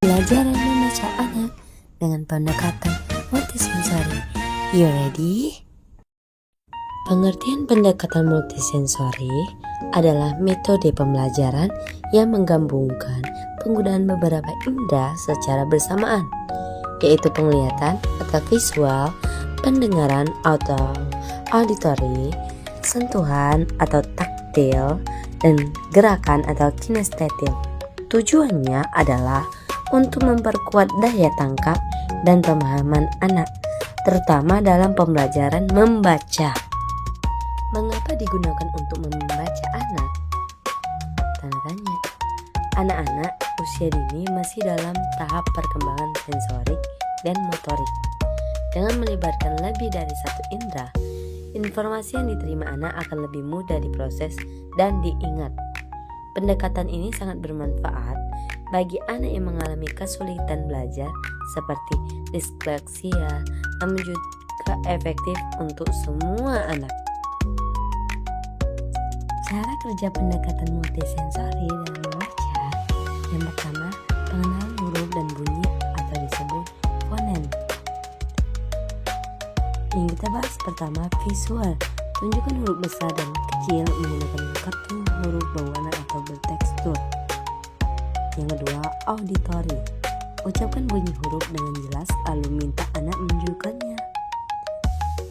Pelajaran membaca anak dengan pendekatan multisensori. You ready? Pengertian pendekatan multisensori adalah metode pembelajaran yang menggabungkan penggunaan beberapa indera secara bersamaan, yaitu penglihatan atau visual, pendengaran atau auditory, sentuhan atau taktil, dan gerakan atau kinestetik. Tujuannya adalah untuk memperkuat daya tangkap dan pemahaman anak, terutama dalam pembelajaran membaca. Mengapa digunakan untuk membaca anak? Tanda tanya. Anak-anak usia dini masih dalam tahap perkembangan sensorik dan motorik. Dengan melibatkan lebih dari satu indera, informasi yang diterima anak akan lebih mudah diproses dan diingat. Pendekatan ini sangat bermanfaat bagi anak yang mengalami kesulitan belajar seperti disleksia, namun juga efektif untuk semua anak. Cara kerja pendekatan multisensori dalam membaca. Yang pertama, pengenalan huruf dan bunyi atau disebut fonem. Yang kita bahas pertama, visual. Tunjukkan huruf besar dan kecil menggunakan kartu huruf berwarna atau bertekstur. Yang kedua, auditory. Ucapkan bunyi huruf dengan jelas lalu minta anak menunjukkannya.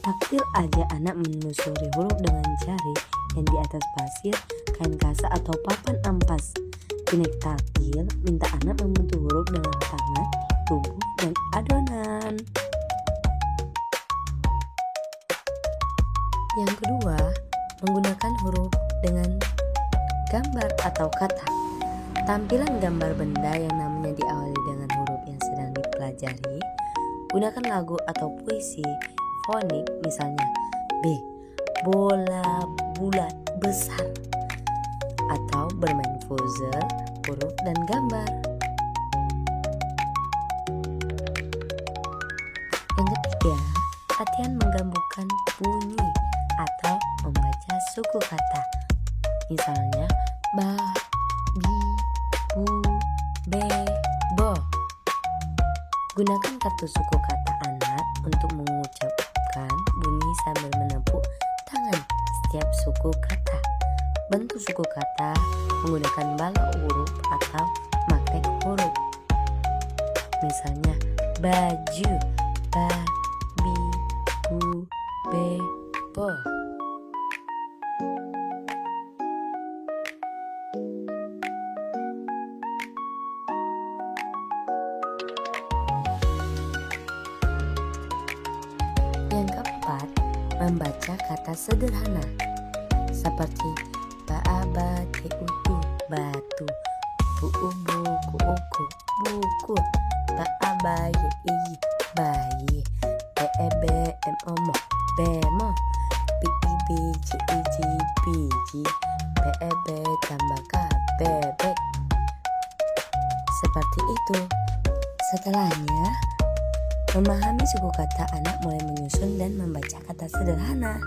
Taktil, ajak anak menelusuri huruf dengan jari yang di atas pasir, kain kasa atau papan ampas. Kinektaktil, minta anak membentuk huruf dengan tangan, tubuh, dan adonan. Yang kedua, menggunakan huruf dengan gambar atau kata. Tampilan gambar benda yang namanya diawali dengan huruf yang sedang dipelajari. Gunakan lagu atau puisi fonik, misalnya B, bola bulat besar, atau bermain puzzle huruf dan gambar. Yang ketiga, latihan menggabungkan bunyi atau membaca suku kata, misalnya ba, bi, bu, be, bo. Gunakan kartu suku kata anak untuk mengucapkan bunyi sambil menepuk tangan setiap suku kata. Bentuk suku kata menggunakan balok huruf atau magnet huruf, misalnya baju, ba, bi, bu, be, bo. Yang keempat, membaca kata sederhana seperti ba-ba, te-utu, batu, bu-ubu, ku-uku, buku, ba-aba, ye-i, bayi, be-ebe, em-omo, bemo, bi-ibi, ji-iji, biji, be-ebe, tambah ka, bebek. Seperti itu. Setelahnya, memahami suku kata, anak mulai menyusun dan membaca kata sederhana.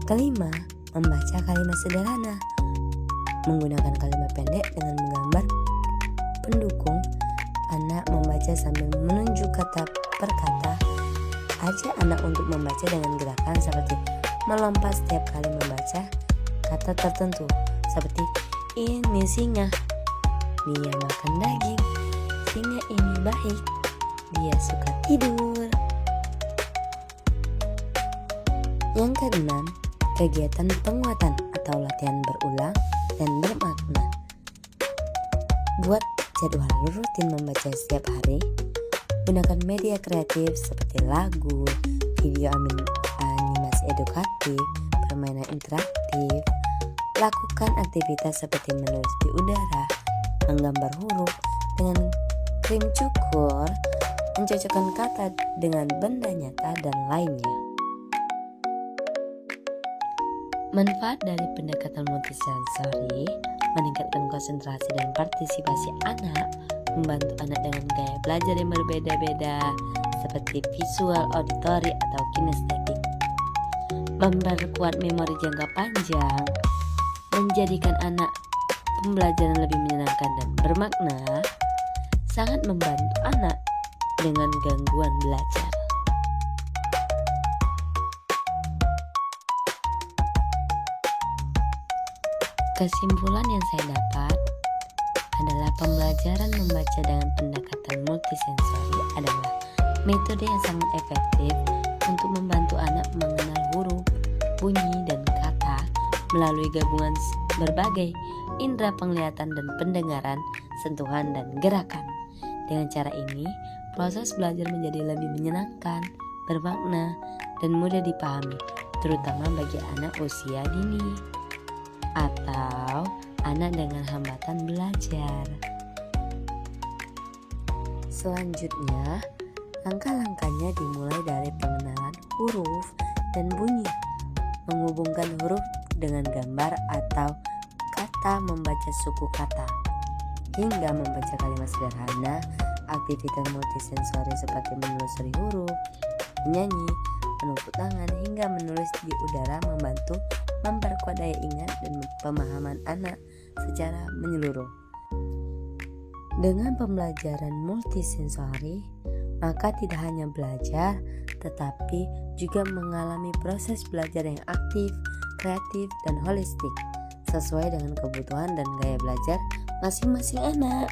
Kelima, membaca kalimat sederhana. Menggunakan kalimat pendek dengan menggambar pendukung, anak membaca sambil menunjuk kata per kata. Ajak anak untuk membaca dengan gerakan seperti melompat setiap kali membaca kata tertentu, seperti ini singa, dia makan daging, singa ini baik, dia suka tidur. Yang keenam, kegiatan penguatan atau latihan berulang dan bermakna. Buat jadwal rutin membaca setiap hari. Gunakan media kreatif seperti lagu, video animasi edukatif, permainan interaktif. Lakukan aktivitas seperti menulis di udara, menggambar huruf dengan krim cukur, mencocokkan kata dengan benda nyata, dan lainnya. Manfaat dari pendekatan multisensori: meningkatkan konsentrasi dan partisipasi anak, membantu anak dengan gaya belajar yang berbeda-beda seperti visual, auditory, atau kinestetik. memperkuat memori jangka panjang, menjadikan anak pembelajaran lebih menyenangkan dan bermakna, sangat membantu anak dengan gangguan belajar. Kesimpulan yang saya dapat adalah pembelajaran membaca dengan pendekatan multisensori adalah metode yang sangat efektif untuk membantu anak mengenal huruf, bunyi, dan kata melalui gabungan berbagai indera penglihatan dan pendengaran, sentuhan, dan gerakan. Dengan cara ini, proses belajar menjadi lebih menyenangkan, bermakna, dan mudah dipahami, terutama bagi anak usia dini atau anak dengan hambatan belajar. Selanjutnya, langkah-langkahnya dimulai dari pengenalan huruf dan bunyi, menghubungkan huruf dengan gambar atau kata, membaca suku kata, hingga membaca kalimat sederhana. Aktivitas multisensori seperti menelusuri huruf, menyanyi, menepuk tangan, hingga menulis di udara membantu memperkuat daya ingat dan pemahaman anak secara menyeluruh. Dengan pembelajaran multisensori, maka tidak hanya belajar, tetapi juga mengalami proses belajar yang aktif, kreatif, dan holistik, sesuai dengan kebutuhan dan gaya belajar masing-masing anak.